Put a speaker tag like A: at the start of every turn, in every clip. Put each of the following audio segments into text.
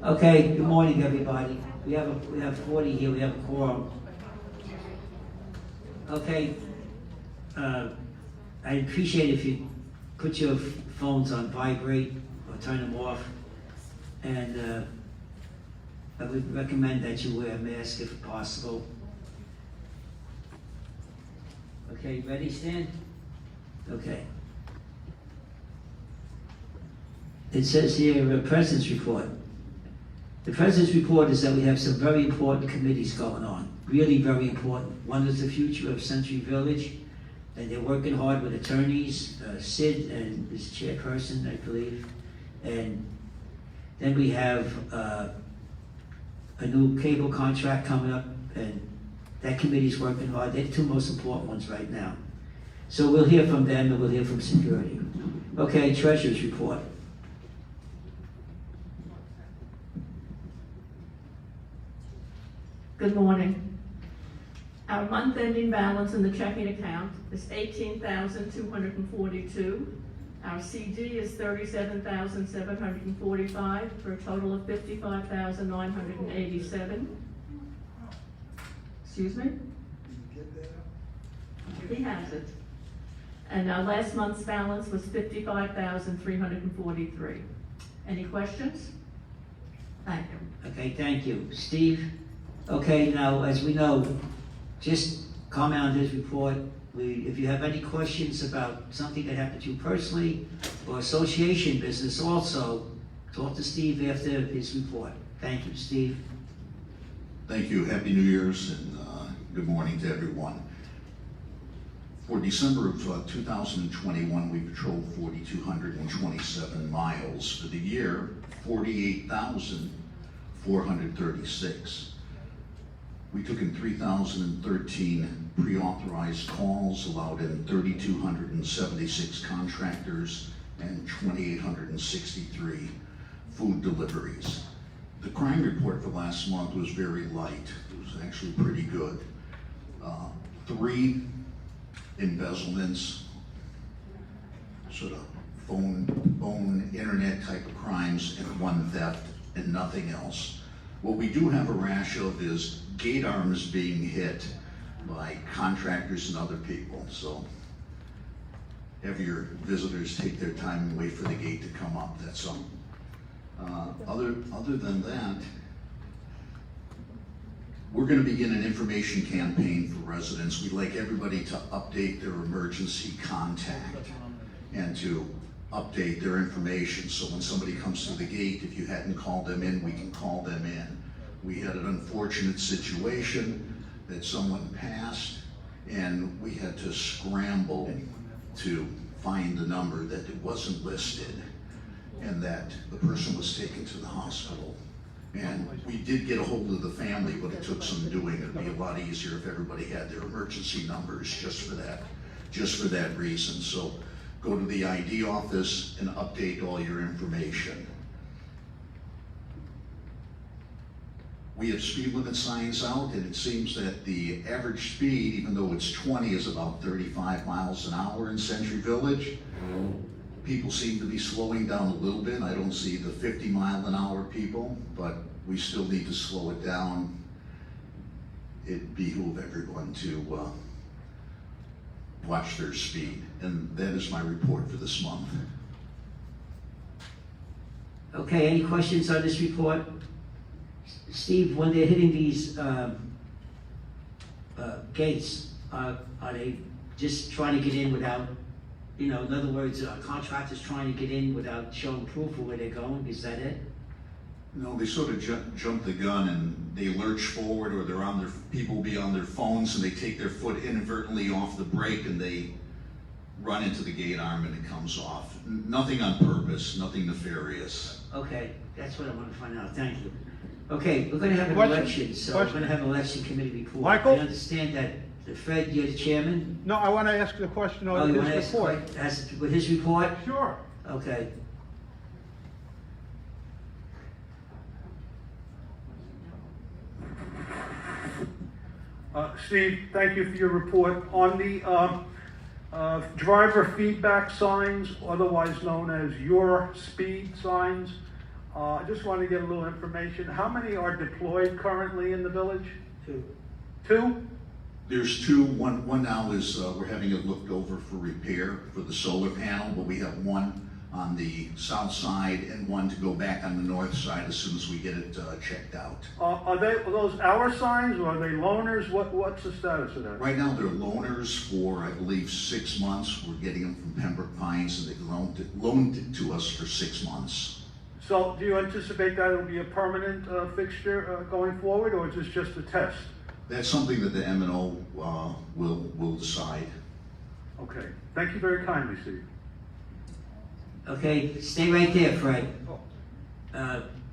A: Okay, good morning, everybody. We have 40 here, we have a quorum. Okay, I appreciate if you put your phones on vibrate or turn them off. And I would recommend that you wear a mask if possible. Okay, ready, Stan? Okay. It says here, President's Report. The President's Report is that we have some very important committees going on, really very important. One is the future of Century Village, and they're working hard with attorneys, Sid and his chairperson, I believe. And then we have a new cable contract coming up, and that committee's working hard. They're the two most important ones right now. So we'll hear from them and we'll hear from security. Okay, Treasurer's Report.
B: Good morning. Our month-ending balance in the checking account is $18,242. Our CD is $37,745 for a total of $55,987. Excuse me? He has it. And our last month's balance was $55,343. Any questions? Thank you.
A: Okay, thank you. Steve? Okay, now, as we know, just comment on his report. If you have any questions about something that happened to you personally or association business also, talk to Steve after his report. Thank you, Steve.
C: Thank you. Happy New Year's and good morning to everyone. For December of 2021, we patrolled 4,227 miles. For the year, 48,436. We took in 3,013 pre-authorized calls, allowed in 3,276 contractors, and 2,863 food deliveries. The crime report for last month was very light. It was actually pretty good. 3 embezzlements, sort of phone, internet type of crimes, and 1 theft, and nothing else. What we do have a rash of is gate arms being hit by contractors and other people. So have your visitors take their time and wait for the gate to come up. That's all. Other than that, we're going to begin an information campaign for residents. We'd like everybody to update their emergency contact and to update their information. So when somebody comes to the gate, if you hadn't called them in, we can call them in. We had an unfortunate situation that someone passed and we had to scramble to find the number that it wasn't listed and that the person was taken to the hospital. And we did get a hold of the family, but it took some doing. It'd be a lot easier if everybody had their emergency numbers just for that reason. So go to the ID office and update all your information. We have speed limit signs out, and it seems that the average speed, even though it's 20, is about 35 miles an hour in Century Village. People seem to be slowing down a little bit. I don't see the 50-mile-an-hour people, but we still need to slow it down. It behooves everyone to watch their speed. And that is my report for this month.
A: Okay, any questions on this report? Steve, when they're hitting these gates, are they just trying to get in without, in other words, contractors trying to get in without showing proof of where they're going? Is that it?
C: No, they sort of jump the gun and they lurch forward, or people will be on their phones and they take their foot inadvertently off the brake and they run into the gate arm and it comes off. Nothing on purpose, nothing nefarious.
A: Okay, that's what I want to find out. Thank you. Okay, we're going to have an election, so we're going to have an election committee report.
D: Michael?
A: I understand that, Fred, you're the chairman?
D: No, I want to ask the question
A: Oh,
D: on
A: you want to
D: his
A: ask
D: report.
A: with his report?
D: Sure.
A: Okay.
D: Steve, thank you for your report. On the driver feedback signs, otherwise known as your speed signs, I just want to get a little information. How many are deployed currently in the village?
A: 2.
D: 2?
C: There's 2. One now is, we're having it looked over for repair for the solar panel, but we have 1 on the south side and 1 to go back on the north side as soon as we get it checked out.
D: Are those hour signs or are they loaners? What's the status of that?
C: Right now, they're loaners for, I believe, 6 months. We're getting them from Pembroke Pines, and they've loaned it to us for 6 months.
D: So do you anticipate that it'll be a permanent fixture going forward, or is this just a test?
C: That's something that the M&O will decide.
D: Okay, thank you very kindly, Steve.
A: Okay, stay right there, Fred.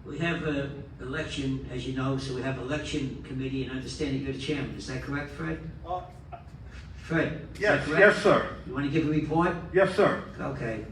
A: We have an election, as you know, so we have election committee, and understanding you're the chairman. Is that correct, Fred? Fred, is that correct?
D: Yes, sir.
A: You want to give a report?
D: Yes, sir.
A: Okay.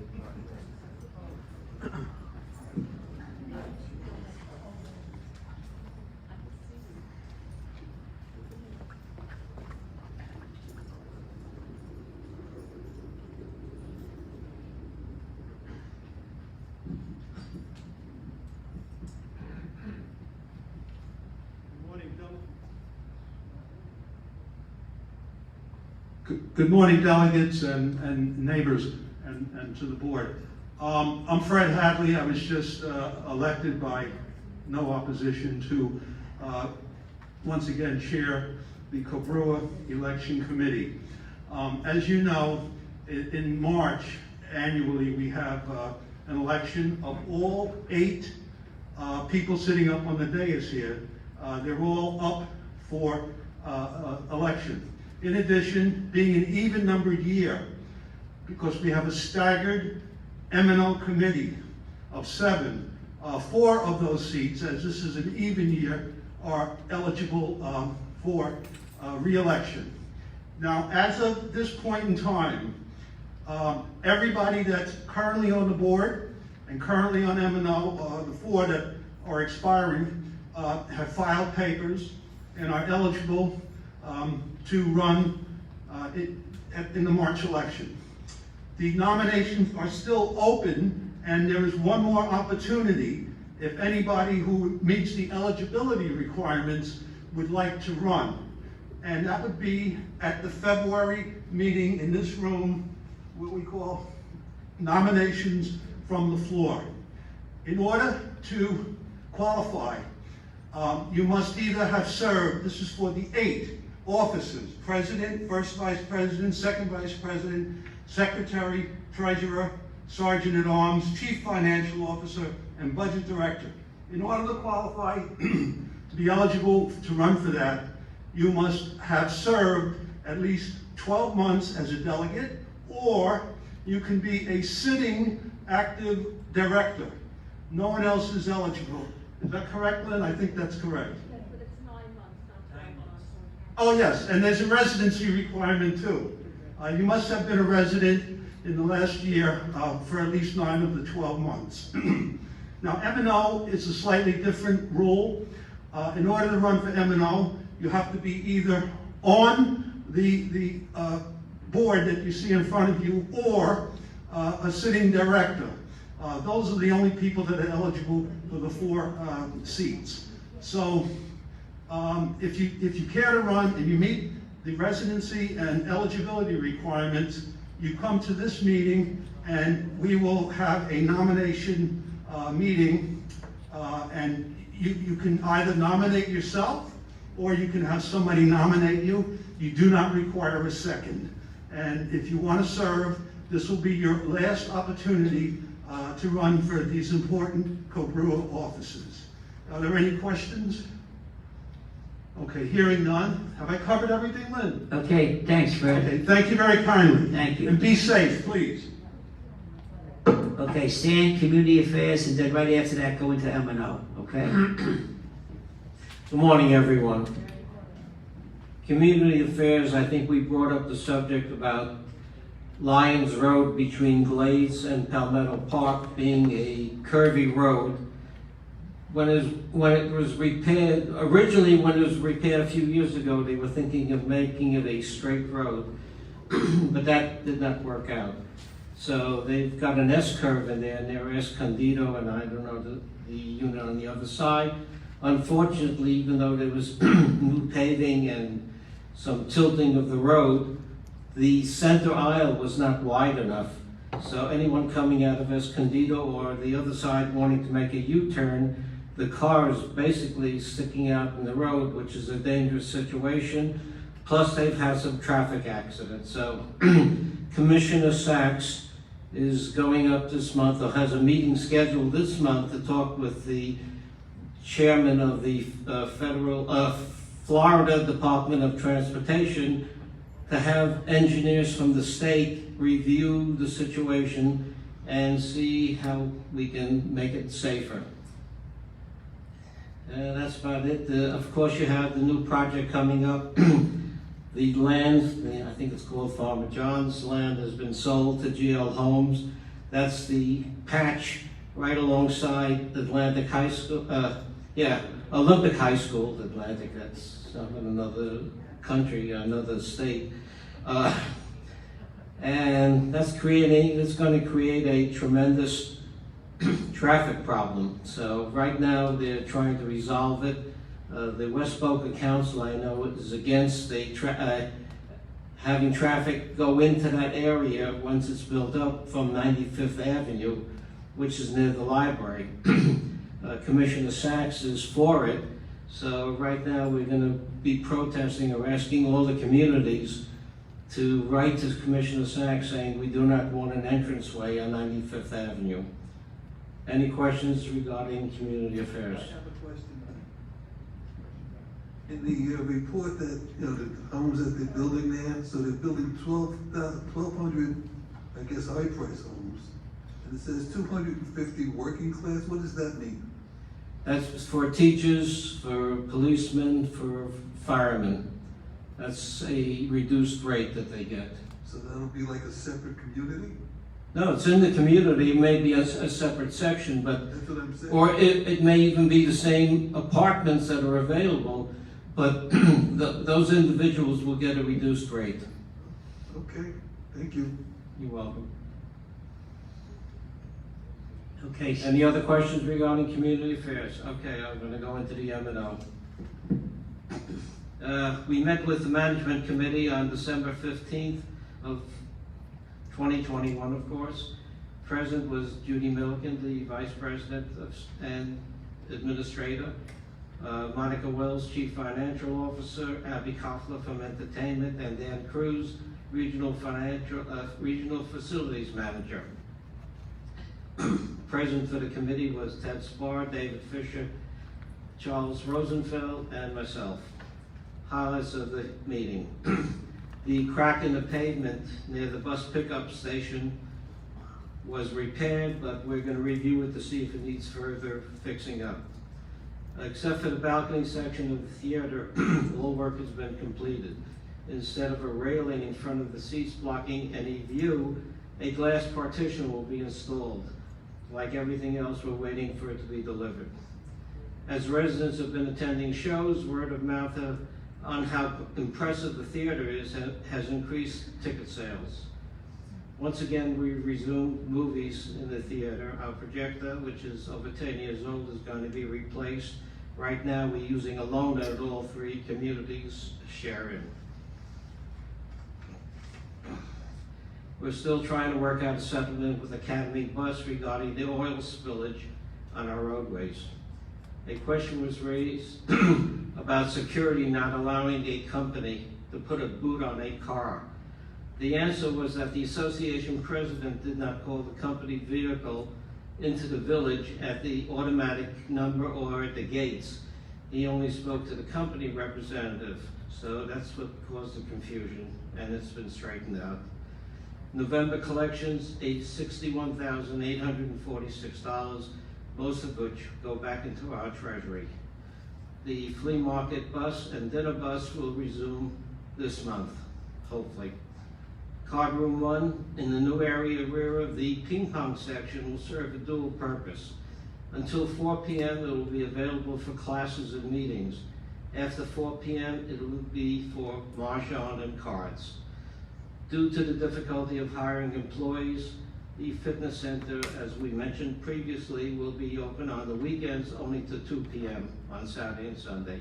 E: Good morning, delegates and neighbors and to the board. I'm Fred Hadley. I was just elected by no opposition to once again chair the Cobrua Election Committee. As you know, in March annually we have an election of all 8 people sitting up on the dais here. They're all up for election. In addition, being an even-numbered year, because we have a staggered M&O committee of 7, 4 of those seats, as this is an even year, are eligible for re-election. Now, as of this point in time, everybody that's currently on the board and currently on M&O, the 4 that are expiring, have filed papers and are eligible to run in the March election. The nominations are still open, and there is one more opportunity if anybody who meets the eligibility requirements would like to run. And that would be at the February meeting in this room, what we call nominations from the floor. In order to qualify, you must either have served, this is for the 8 officers: president, first vice president, second vice president, secretary, treasurer, sergeant at arms, chief financial officer, and budget director. In order to qualify to be eligible to run for that, you must have served at least 12 months as a delegate, or you can be a sitting active director. No one else is eligible. Is that correct, Lynn? I think that's correct.
F: Yes, but it's 9 months, not 12 months.
E: Oh, yes, and there's a residency requirement too. You must have been a resident in the last year for at least 9 of the 12 months. Now, M&O is a slightly different rule. In order to run for M&O, you have to be either on the board that you see in front of you or a sitting director. Those are the only people that are eligible for the 4 seats. So if you care to run and you meet the residency and eligibility requirements, you come to this meeting and we will have a nomination meeting, and you can either nominate yourself or you can have somebody nominate you. You do not require a second. And if you want to serve, this will be your last opportunity to run for these important Cobrua offices. Are there any questions? Okay, hearing none. Have I covered everything, Lynn?
A: Okay, thanks, Fred.
E: Okay, thank you very kindly.
A: Thank you.
E: And be safe, please.
A: Okay, Stan, Community Affairs, and then right after that, go into M&O, okay?
G: Good morning, everyone. Community Affairs, I think we brought up the subject about Lyons Road between Glades and Palmetto Park being a curvy road. When it was repaired, originally when it was repaired a few years ago, they were thinking of making it a straight road, but that did not work out. So they've got an S-curve in there near Escondido, and I don't know the unit on the other side. Unfortunately, even though there was new paving and some tilting of the road, the center aisle was not wide enough. So anyone coming out of Escondido or the other side wanting to make a U-turn, the car is basically sticking out in the road, which is a dangerous situation. Plus, they've had some traffic accidents. So Commissioner Sachs is going up this month, or has a meeting scheduled this month to talk with the chairman of the Florida Department of Transportation to have engineers from the state review the situation and see how we can make it safer. That's about it. Of course, you have the new project coming up. The land, I think it's called Farmer John's land, has been sold to GL Homes. That's the patch right alongside Atlantic High School. Olympic High School, Atlantic. That's not in another country, another state. And it's going to create a tremendous traffic problem. So right now they're trying to resolve it. The West Boca Council, I know, is against having traffic go into that area once it's built up from 95th Avenue, which is near the library. Commissioner Sachs is for it. So right now we're going to be protesting or asking all the communities to write to Commissioner Sachs saying we do not want an entranceway on 95th Avenue. Any questions regarding community affairs?
H: I have a question. In the report that, the homes that they're building there, so they're building 1,200, I guess, high-price homes. And it says 250 working class. What does that mean?
G: That's for teachers, for policemen, for firemen. That's a reduced rate that they get.
H: So that'll be like a separate community?
G: No, it's in the community. It may be a separate section, but
H: That's what I'm saying.
G: or it may even be the same apartments that are available, but those individuals will get a reduced rate.
H: Okay, thank you.
G: You're welcome.
A: Okay,
G: Any other questions regarding community affairs? Okay, I'm going to go into the M&O. We met with the management committee on December 15th of 2021, of course. Present was Judy Milliken, the vice president and administrator. Monica Wells, chief financial officer. Abby Koffler from entertainment, and Dan Cruz, regional facilities manager. Present for the committee was Ted Spar, David Fisher, Charles Rosenfeld, and myself. Highlights of the meeting. The crack in the pavement near the bus pickup station was repaired, but we're going to review it to see if it needs further fixing up. Except for the balcony section of the theater, all work has been completed. Instead of a railing in front of the seats blocking any view, a glass partition will be installed. Like everything else, we're waiting for it to be delivered. As residents have been attending shows, word of mouth on how impressive the theater is has increased ticket sales. Once again, we resumed movies in the theater. Our projector, which is over 10 years old, is going to be replaced. Right now, we're using a loaner that all three communities share in. We're still trying to work out a settlement with Academy Bus regarding the oil spillage on our roadways. A question was raised about security not allowing a company to put a boot on a car. The answer was that the association president did not call the company vehicle into the village at the automatic number or at the gates. He only spoke to the company representative. So that's what caused the confusion, and it's been straightened out. November collections, $61,846, most of which go back into our treasury. The flea market bus and dinner bus will resume this month, hopefully. Card Room 1 in the new area rear of the ping pong section will serve a dual purpose. Until 4 p.m. it will be available for classes and meetings. After 4 p.m. it will be for mahjong and cards. Due to the difficulty of hiring employees, The fitness center, as we mentioned previously, will be open on the weekends only to 2 p.m. on Saturday and Sunday.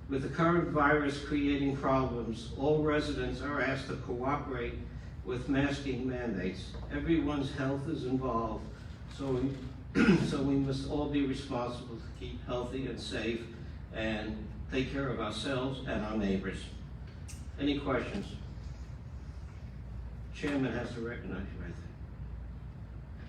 G: With the current virus creating problems, all residents are asked to cooperate with masking mandates. Everyone's health is involved, so we must all be responsible to keep healthy and safe and take care of ourselves and our neighbors. Any questions? Chairman has to recognize you, I think.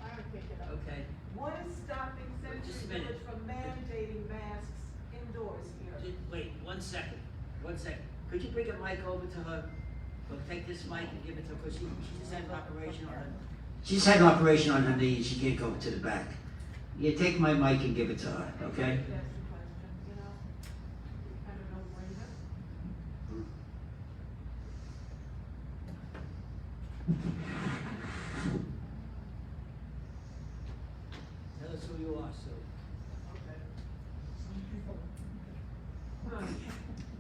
F: I would pick it up.
I: Okay,
F: What is stopping
I: Just a
F: Century
I: minute.
F: Village from mandating masks indoors here?
I: wait, 1 second, 1 second. Could you bring a mic over to her? Or take this mic and give it to her, because she just had an operation on her.
A: She's had an operation on her knee and she can't go to the back. You take my mic and give it to her, okay?
F: That's the question, you know? I don't know where you go.
I: Tell us who you are, Sue.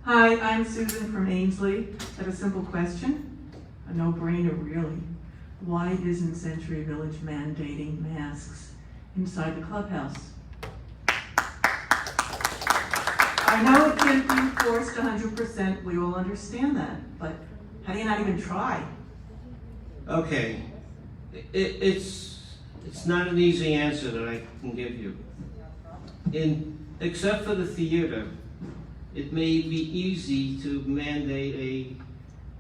J: Hi, I'm Susan from Ainsley. I have a simple question, a no-brainer really. Why isn't Century Village mandating masks inside the clubhouse? I know it can't be enforced 100%, we all understand that, but how do you not even try?
G: Okay, it's not an easy answer that I can give you. Except for the theater, it may be easy to mandate a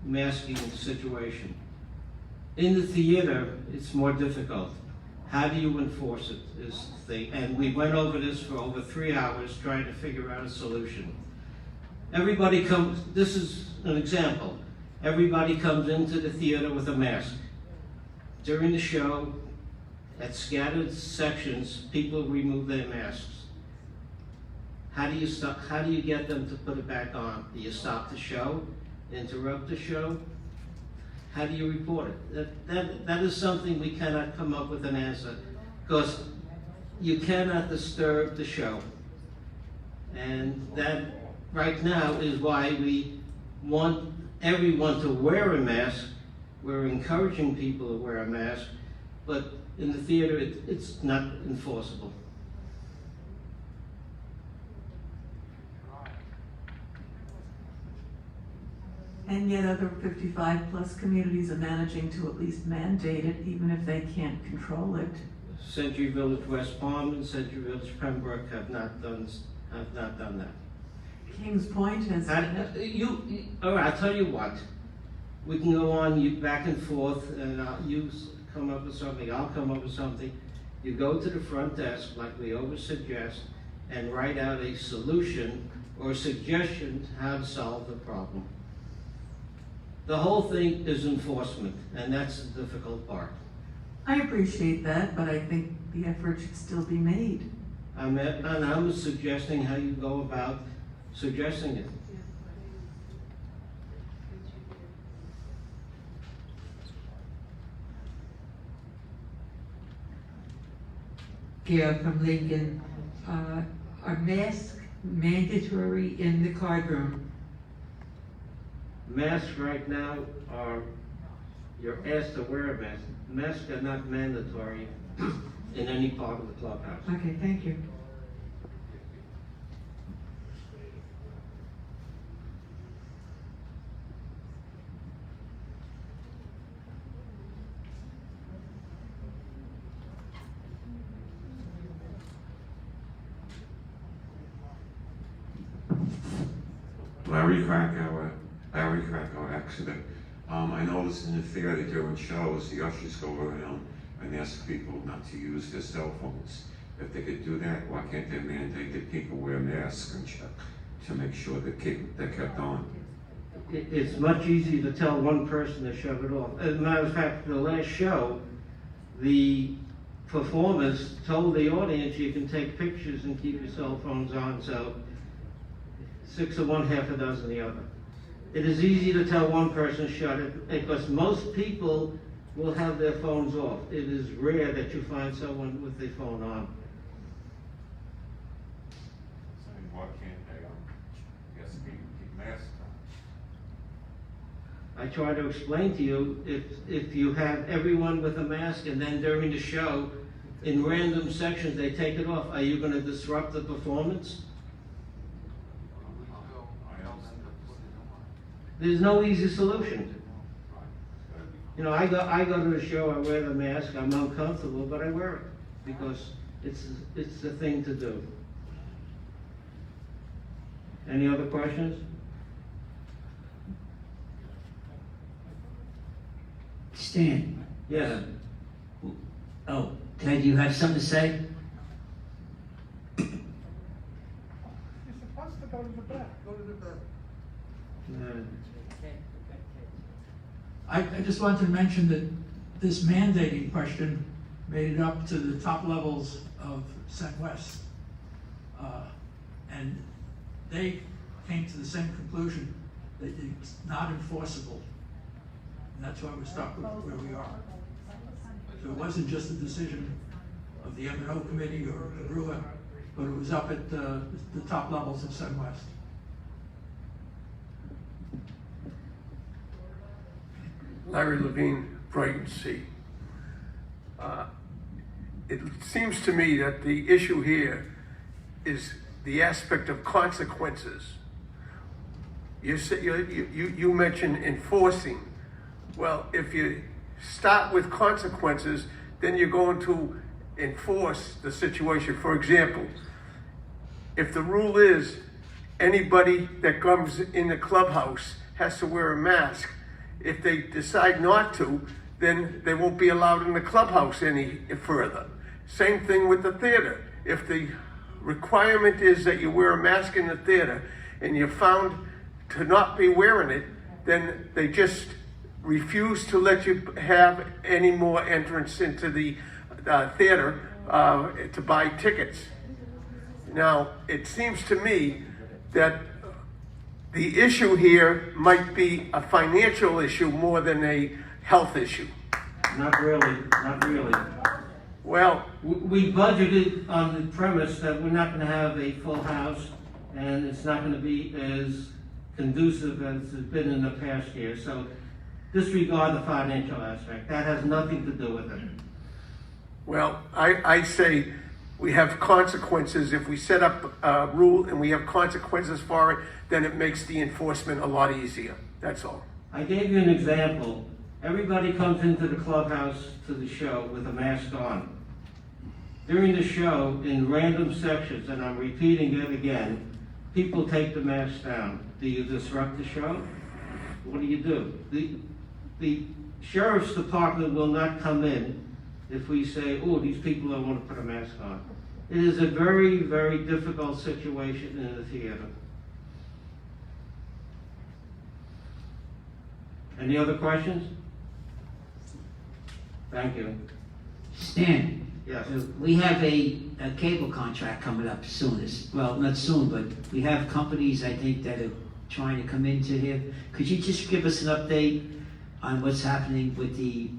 G: masking situation. In the theater, it's more difficult. How do you enforce it is the thing. And we went over this for over 3 hours trying to figure out a solution. Everybody comes, this is an example. Everybody comes into the theater with a mask. During the show, at scattered sections, people remove their masks. How do you get them to put it back on? Do you stop the show? Interrupt the show? How do you report it? That is something we cannot come up with an answer, because you cannot disturb the show. And that right now is why we want everyone to wear a mask. We're encouraging people to wear a mask, but in the theater it's not enforceable.
J: And yet other 55-plus communities are managing to at least mandate it, even if they can't control it.
G: Century Village West Palm and Century Village Pembroke have not done that.
J: Kings Point has done it.
G: All right, I'll tell you what. We can go on back and forth, and you come up with something, I'll come up with something. You go to the front desk, like we always suggest, and write out a solution or a suggestion to how to solve the problem. The whole thing is enforcement, and that's the difficult part.
J: I appreciate that, but I think the effort should still be made.
G: I'm suggesting how you go about suggesting it.
K: Gail from Lincoln. Are masks mandatory in the card room?
G: Masks right now you're asked to wear a mask. Masks are not mandatory in any part of the clubhouse.
K: Okay, thank you.
L: Larry Krakow accident. I noticed in the fair that during shows, the ushers go around and ask people not to use their cell phones. If they could do that, why can't they mandate that people wear masks and check to make sure that they're kept on?
G: It's much easier to tell one person to shove it off. As a matter of fact, the last show, the performers told the audience you can take pictures and keep your cell phones on, so 6 of one, half a dozen the other. It is easy to tell one person shut it, because most people will have their phones off. It is rare that you find someone with their phone on.
L: Why can't they, keep masks
G: I try to explain to you, if you have everyone with a mask and then during the show, in random sections, they take it off, are you gonna disrupt the performance? There's no easy solution. You know, I go to the show, I wear the mask, I'm uncomfortable, but I wear it because it's the thing to do. Any other questions?
A: Stan?
G: Yes.
A: Oh, Ted, you have something to say?
D: You're supposed to go to the back.
H: Go to the back.
M: I just wanted to mention that this mandating question made it up to the top levels of West. And they came to the same conclusion that it's not enforceable. And that's why we're stuck with where we are. So it wasn't just a decision of the M&O committee or Cobrua, but it was up at the top levels of West.
N: Larry Levine, Brighton C. It seems to me that the issue here is the aspect of consequences. You mentioned enforcing. Well, if you start with consequences, then you're going to enforce the situation. For example, if the rule is anybody that comes in the clubhouse has to wear a mask, if they decide not to, then they won't be allowed in the clubhouse any further. Same thing with the theater. If the requirement is that you wear a mask in the theater and you're found to not be wearing it, then they just refuse to let you have any more entrance into the theater to buy tickets. Now, it seems to me that the issue here might be a financial issue more than a health issue.
G: Not really, not really.
N: Well,
G: we budgeted on the premise that we're not gonna have a full house and it's not gonna be as conducive as it's been in the past year. So disregard the financial aspect. That has nothing to do with it.
N: well, I say we have consequences. If we set up a rule and we have consequences for it, then it makes the enforcement a lot easier. That's all.
G: I gave you an example. Everybody comes into the clubhouse to the show with a mask on. During the show, in random sections, and I'm repeating it again, people take the mask down. Do you disrupt the show? What do? The sheriff's department will not come in if we say, oh, these people don't want to put a mask on. It is a very, very difficult situation in the theater. Any other questions? Thank you.
A: Stan?
G: Yes.
A: We have a cable contract coming up soon. Well, not soon, but we have companies, I think, that are trying to come into here. Could you just give us an update on what's happening with the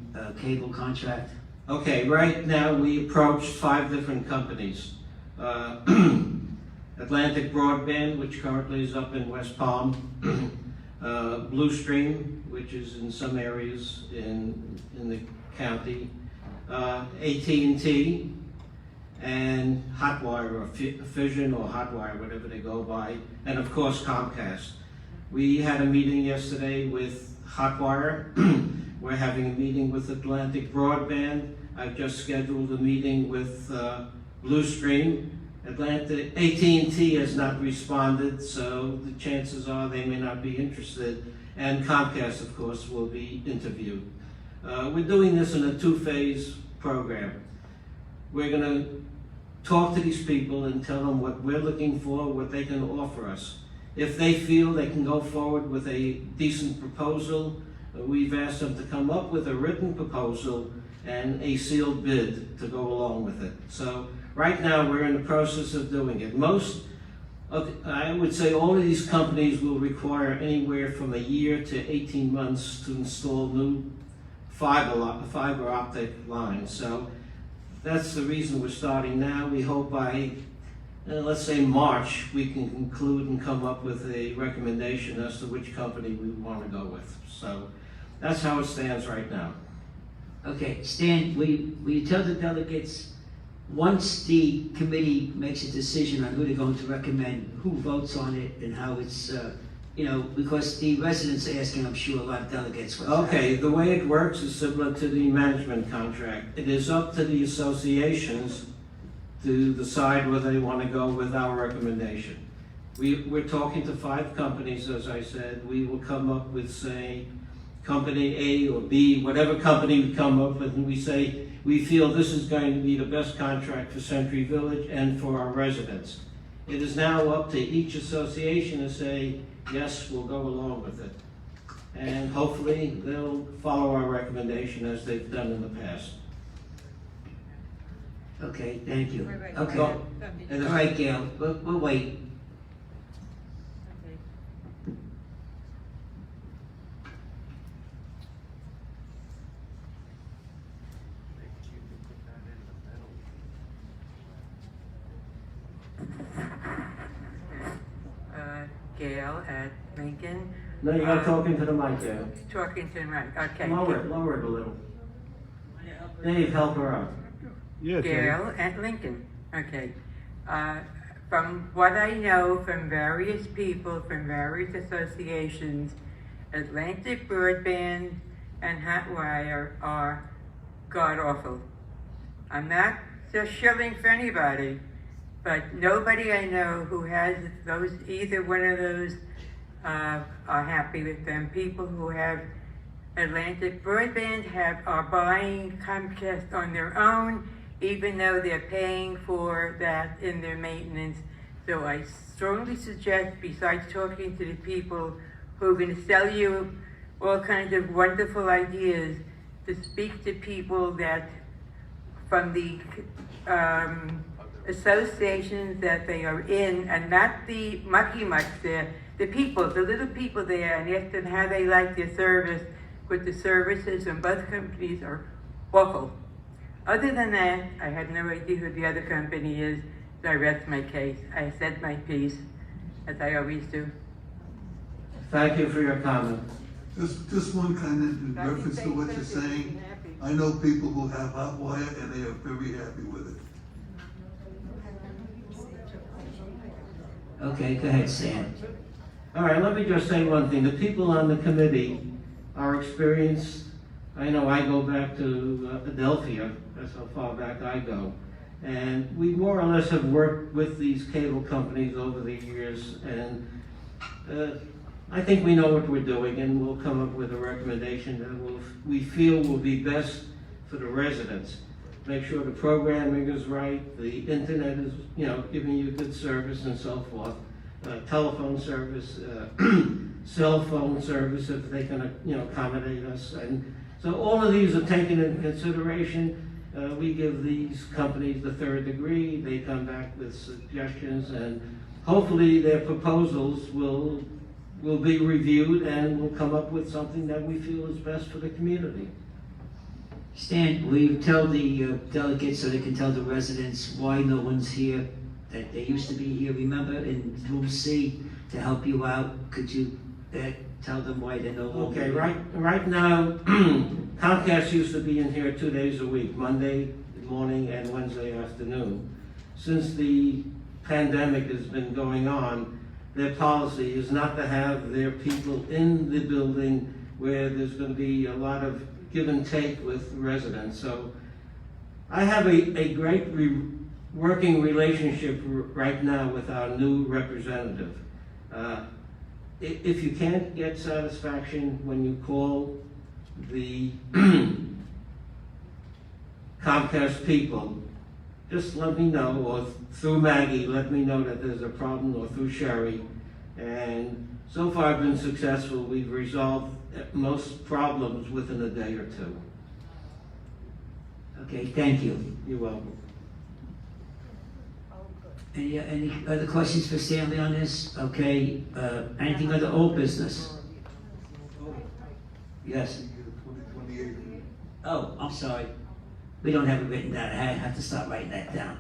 A: cable contract?
G: Okay, right now we approached 5 different companies. Atlantic Broadband, which currently is up in West Palm. Blue Stream, which is in some areas in the county. AT&T, and Hotwire, or Fission, or Hotwire, whatever they go by, and of course Comcast. We had a meeting yesterday with Hotwire. We're having a meeting with Atlantic Broadband. I've just scheduled a meeting with Blue Stream. AT&T has not responded, so the chances are they may not be interested. And Comcast, of course, will be interviewed. We're doing this in a 2-phase program. We're going to talk to these people and tell them what we're looking for, what they can offer us. If they feel they can go forward with a decent proposal, we've asked them to come up with a written proposal and a sealed bid to go along with it. So right now we're in the process of doing it. I would say all of these companies will require anywhere from a year to 18 months to install new fiber optic lines. So that's the reason we're starting now. We hope by let's say March, we can conclude and come up with a recommendation as to which company we want to go with. So that's how it stands right now.
A: Okay, Stan, will you tell the delegates, once the committee makes a decision on who they're going to recommend, who votes on it and how it's, because the residents are asking, I'm sure, a lot of delegates.
G: Okay, the way it works is similar to the management contract. It is up to the associations to decide whether they want to go with our recommendation. We're talking to 5 companies, as I said. We will come up with, say, company A or B, whatever company we come up with, and we say, we feel this is going to be the best contract for Century Village and for our residents. It is now up to each association to say, yes, we'll go along with it. And hopefully they'll follow our recommendation as they've done in the past.
A: Okay, thank you.
K: Wait.
A: Okay,
G: Go.
A: all right, Gail, we'll wait.
K: Okay. Gail at Lincoln.
G: No, you're not talking to the mic there.
K: Talking to the mic, okay.
G: Lower it a little. Dave, help her out.
K: Gail at Lincoln, okay. From what I know from various people, from various associations, Atlantic Broadband and Hotwire are god-awful. I'm not just shilling for anybody, but nobody I know who has those, either one of those, are happy with them. People who have Atlantic Broadband are buying Comcast on their own, even though they're paying for that in their maintenance. So I strongly suggest, besides talking to the people who are going to sell you all kinds of wonderful ideas, to speak to people that from the associations that they are in, and not the mucky-mucks there, the people, the little people there, and ask them how they like their service, but the services in both companies are awful. Other than that, I have no idea who the other company is, so I rest my case. I said my piece, as I always do.
G: Thank you for your comment.
H: Just one comment in reference to what you're saying. I know people who have Hotwire and they are very happy with it.
A: Okay, go ahead, Stan.
G: All right, let me just say one thing. The people on the committee are experienced. I know I go back to Adelphia. That's how far back I go. And we more or less have worked with these cable companies over the years. And I think we know what we're doing, and we'll come up with a recommendation that we feel will be best for the residents. Make sure the programming is right, the internet is, giving you good service and so forth. Telephone service, cell phone service, if they can, accommodate us. And so all of these are taken into consideration. We give these companies the third degree. They come back with suggestions, and hopefully their proposals will be reviewed and we'll come up with something that we feel is best for the community.
A: Stan, will you tell the delegates so they can tell the residents why no one's here, that they used to be here, remember, in room C to help you out? Could you tell them why they're no longer
G: Okay,
A: here?
G: right now, Comcast used to be in here 2 days a week, Monday morning and Wednesday afternoon. Since the pandemic has been going on, their policy is not to have their people in the building where there's going to be a lot of give and take with residents. So I have a great working relationship right now with our new representative. If you can't get satisfaction when you call the Comcast people, just let me know, or through Maggie, let me know that there's a problem, or through Sherry. And so far I've been successful. We've resolved most problems within a day or two.
A: Okay, thank you.
G: You're welcome.
A: Any other questions for Stanley on this? Okay, anything other old business? Yes.
H: 2028.
A: Oh, I'm sorry. We don't have it written down. I have to start writing that down.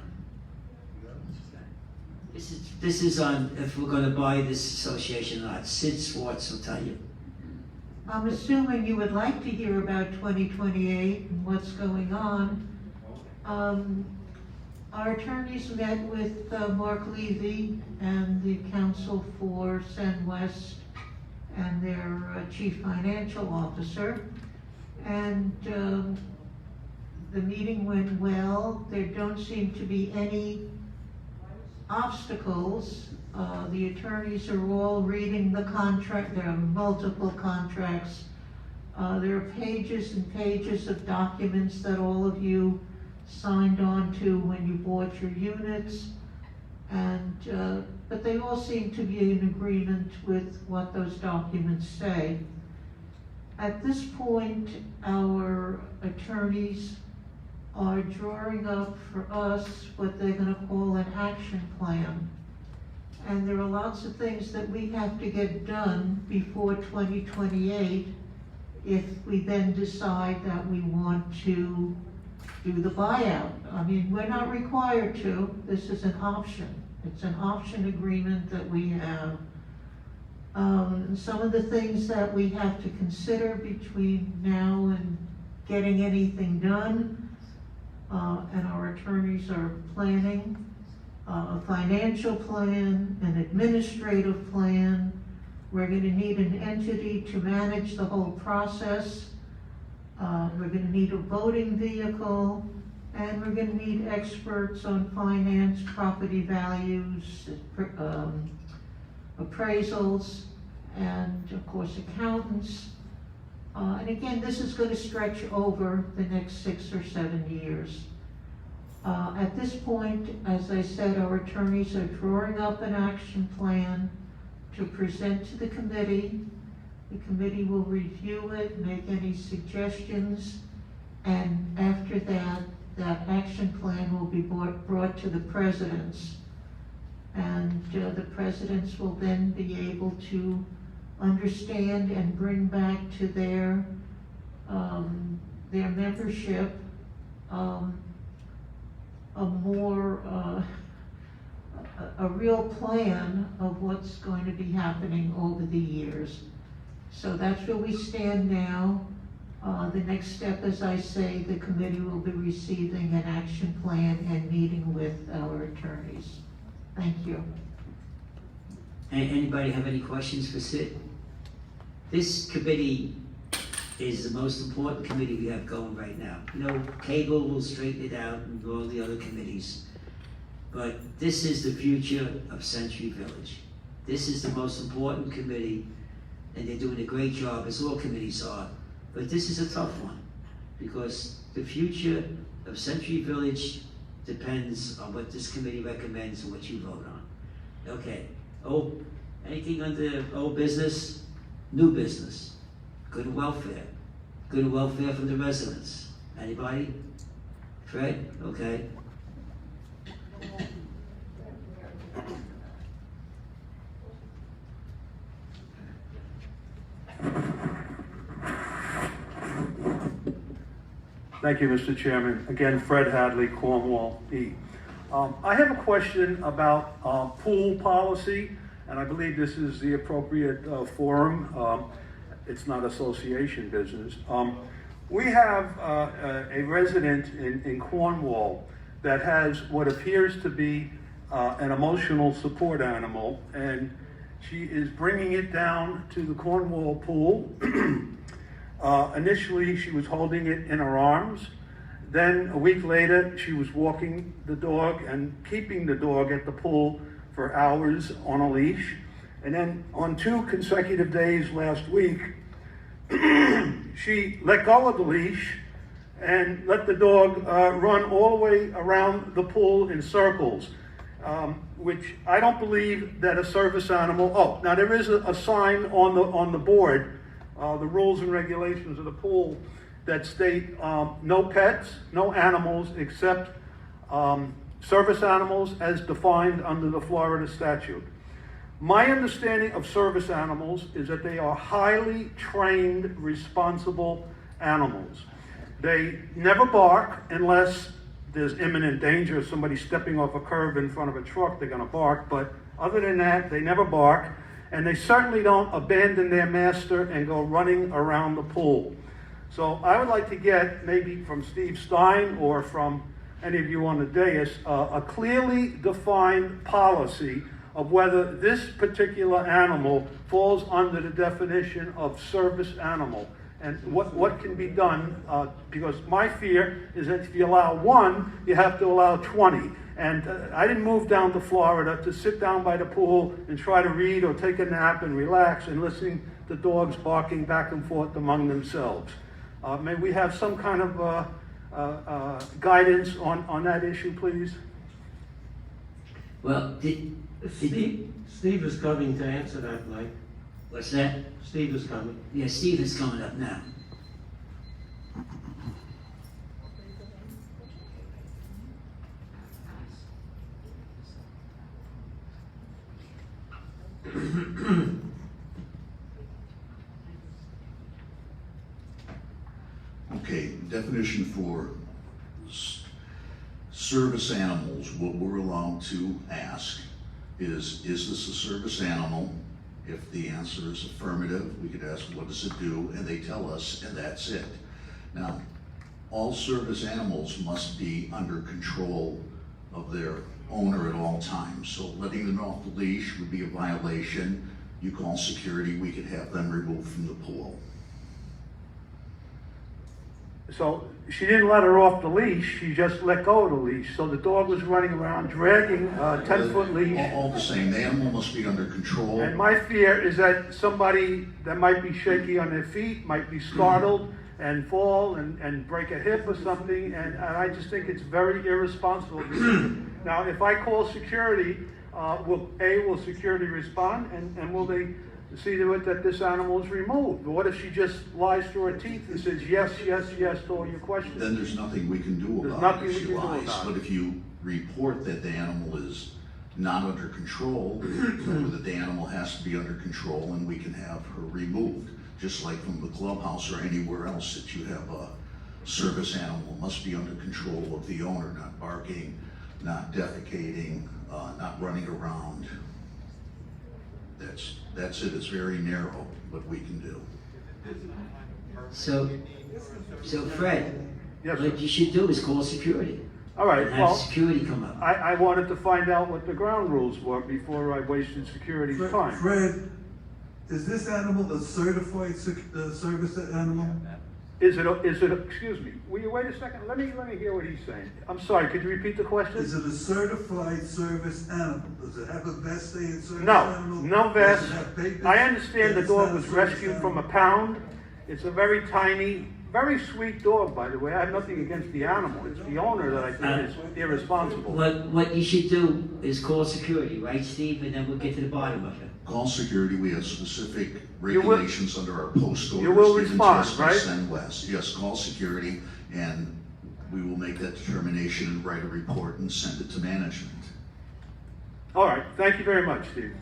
A: This is on if we're gonna buy this association or not. Sid Swartz will tell you.
O: I'm assuming you would like to hear about 2028 and what's going on. Our attorneys met with Mark Levy and the counsel for Sen West and their chief financial officer. And the meeting went well. There don't seem to be any obstacles. The attorneys are all reading the contract. There are multiple contracts. There are pages and pages of documents that all of you signed on to when you bought your units. And but they all seem to be in agreement with what those documents say. At this point, our attorneys are drawing up for us what they're going to call an action plan. And there are lots of things that we have to get done before 2028 if we then decide that we want to do the buyout. I mean, we're not required to. This is an option. It's an option agreement that we have. Some of the things that we have to consider between now and getting anything done, and our attorneys are planning a financial plan, an administrative plan. We're going to need an entity to manage the whole process. We're going to need a voting vehicle, and we're going to need experts on finance, property values, appraisals, and of course accountants. And again, this is going to stretch over the next 6 or 7 years. At this point, as I said, our attorneys are drawing up an action plan to present to the committee. The committee will review it, make any suggestions, and after that, that action plan will be brought to the presidents. And the presidents will then be able to understand and bring back to their membership a real plan of what's going to be happening over the years. So that's where we stand now. The next step, as I say, the committee will be receiving an action plan and meeting with our attorneys. Thank you.
A: Anybody have any questions for Sid? This committee is the most important committee we have going right now. You know, cable will straighten it out and all the other committees. But this is the future of Century Village. This is the most important committee, and they're doing a great job, as all committees are. But this is a tough one, because the future of Century Village depends on what this committee recommends and what you vote on. Okay, anything under old business? New business? Good and welfare? Good and welfare from the residents? Anybody? Fred? Okay.
D: Thank you, Mr. Chairman. Again, Fred Hadley, Cornwall E. I have a question about pool policy, and I believe this is the appropriate forum. It's not association business. We have a resident in Cornwall that has what appears to be an emotional support animal, and she is bringing it down to the Cornwall pool. Initially, she was holding it in her arms. Then a week later, she was walking the dog and keeping the dog at the pool for hours on a leash. And then on 2 consecutive days last week, she let go of the leash and let the dog run all the way around the pool in circles, which I don't believe that a service animal, now there is a sign on the board, the rules and regulations of the pool, that state no pets, no animals except service animals as defined under the Florida statute. My understanding of service animals is that they are highly trained, responsible animals. They never bark unless there's imminent danger of somebody stepping off a curb in front of a truck, they're gonna bark, but other than that, they never bark, and they certainly don't abandon their master and go running around the pool. So I would like to get, maybe from Steve Stein or from any of you on the dais, a clearly defined policy of whether this particular animal falls under the definition of service animal, and what can be done, because my fear is that if you allow one, you have to allow 20. And I didn't move down to Florida to sit down by the pool and try to read or take a nap and relax and listen to dogs barking back and forth among themselves. May we have some kind of guidance on that issue, please?
A: Well,
G: Steve is coming to answer that, Mike.
A: what's that?
G: Steve is coming.
A: Yeah, Steve is coming up now.
C: Okay, definition for service animals, what we're allowed to ask is this a service animal? If the answer is affirmative, we could ask, what does it do? And they tell us, and that's it. Now, all service animals must be under control of their owner at all times. So letting them off the leash would be a violation. You call security, we could have them removed from the pool.
D: So she didn't let her off the leash, she just let go of the leash. So the dog was running around dragging a 10-foot leash.
C: All the same, the animal must be under control.
D: And my fear is that somebody that might be shaky on their feet might be startled and fall and break a hip or something, and I just think it's very irresponsible. Now, if I call security, will security respond, and will they see to it that this animal is removed? But what if she just lies through her teeth and says yes, yes, yes to all your questions?
C: Then there's nothing we can do
D: There's
C: about
D: nothing
C: it
D: we
C: if she
D: can do
C: lies.
D: about it.
C: But if you report that the animal is not under control, remember that the animal has to be under control, and we can have her removed. Just like from the clubhouse or anywhere else that you have a service animal, must be under control of the owner, not barking, not defecating, not running around. That's it. It's very narrow what we can do.
A: So Fred,
D: Yes,
A: what
D: sir.
A: you should do is call security.
D: All right,
A: And have
D: well,
A: security come up.
D: I wanted to find out what the ground rules were before I wasted security's time.
H: Fred, is this animal a certified service animal?
D: Is it, excuse me, will you wait a second? Let me hear what he's saying. I'm sorry, could you repeat the question?
H: Is it a certified service animal? Does it have a vest saying service
D: No,
H: animal?
D: no vest.
H: Does it have papers?
D: I understand the
H: It's
D: dog
H: not a
D: was
H: service
D: rescued
H: animal.
D: from a pound. It's a very tiny, very sweet dog, by the way. I have nothing against the animal. It's the owner that I think is irresponsible.
A: What you should do is call security, right, Steve? And then we'll get to the bottom of it.
C: Call security. We have specific
D: You will-
C: regulations under our post orders.
D: you will
C: given to
D: respond,
C: us by
D: right?
C: Send West. Yes, call security, and we will make that determination and write a report and send it to management.
D: All right, thank you very much, Steve.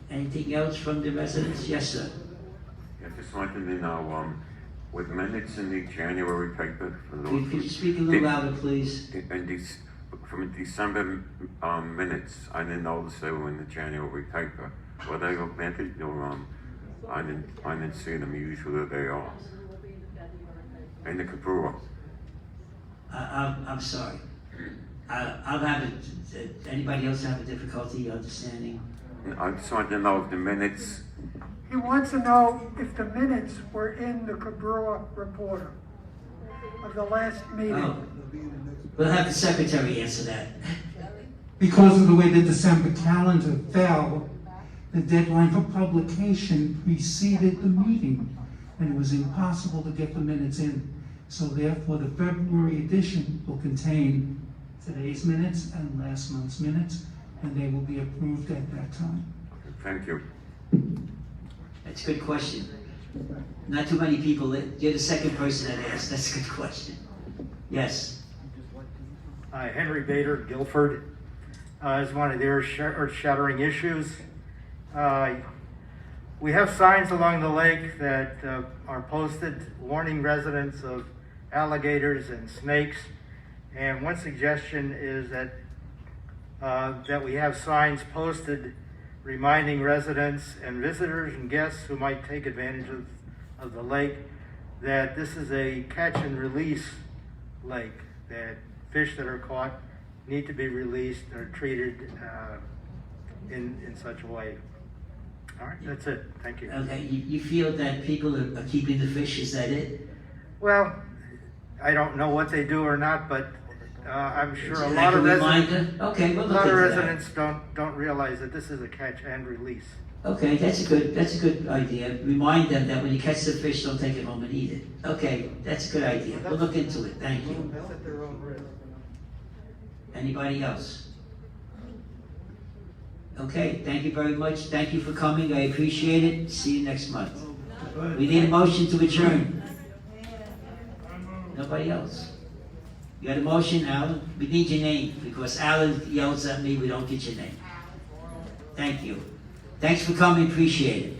A: Anything else from the residents? Yes, sir.
L: I just wanted to know, with minutes in the January paper for those.
A: Could you speak a little louder, please?
L: And these, from December minutes, I didn't notice they were in the January paper. Were they omitted, or I didn't see them. Usually they are. In the Cobrua.
A: I'm sorry. I'll have it. Anybody else have a difficulty understanding?
L: I just wanted to know if the minutes.
P: He wants to know if the minutes were in the Cobrua Reporter of the last meeting.
A: Oh. We'll have the secretary answer that.
Q: Because of the way the December calendar fell, the deadline for publication preceded the meeting, and it was impossible to get the minutes in. So therefore, the February edition will contain today's minutes and last month's minutes, and they will be approved at that time.
L: Thank you.
A: That's a good question. Not too many people, you're the second person that asked. That's a good question. Yes.
R: Hi, Henry Bader, Guilford. Is one of the earth-shattering issues. We have signs along the lake that are posted warning residents of alligators and snakes. And one suggestion is that that we have signs posted reminding residents and visitors and guests who might take advantage of the lake that this is a catch and release lake, that fish that are caught need to be released or treated in such a way. All right, that's it. Thank you.
A: Okay, you feel that people are keeping the fish, is that it?
R: Well, I don't know what they do or not, but I'm sure
A: Is
R: a
A: it
R: lot
A: like
R: of
A: a
R: residents,
A: reminder? Okay, we'll
R: a
A: look
R: lot of
A: into that.
R: residents don't realize that this is a catch and release.
A: Okay, that's a good idea. Remind them that when you catch the fish, don't take it home and eat it. Okay, that's a good idea. We'll look into it. Thank you.
R: That's at their own risk.
A: Anybody else? Okay, thank you very much. Thank you for coming. I appreciate it. See you next month. We need a motion to adjourn. Nobody else? You got a motion, Alan? We need your name, because Alan yells at me, we don't get your name. Thank you. Thanks for coming, appreciate it.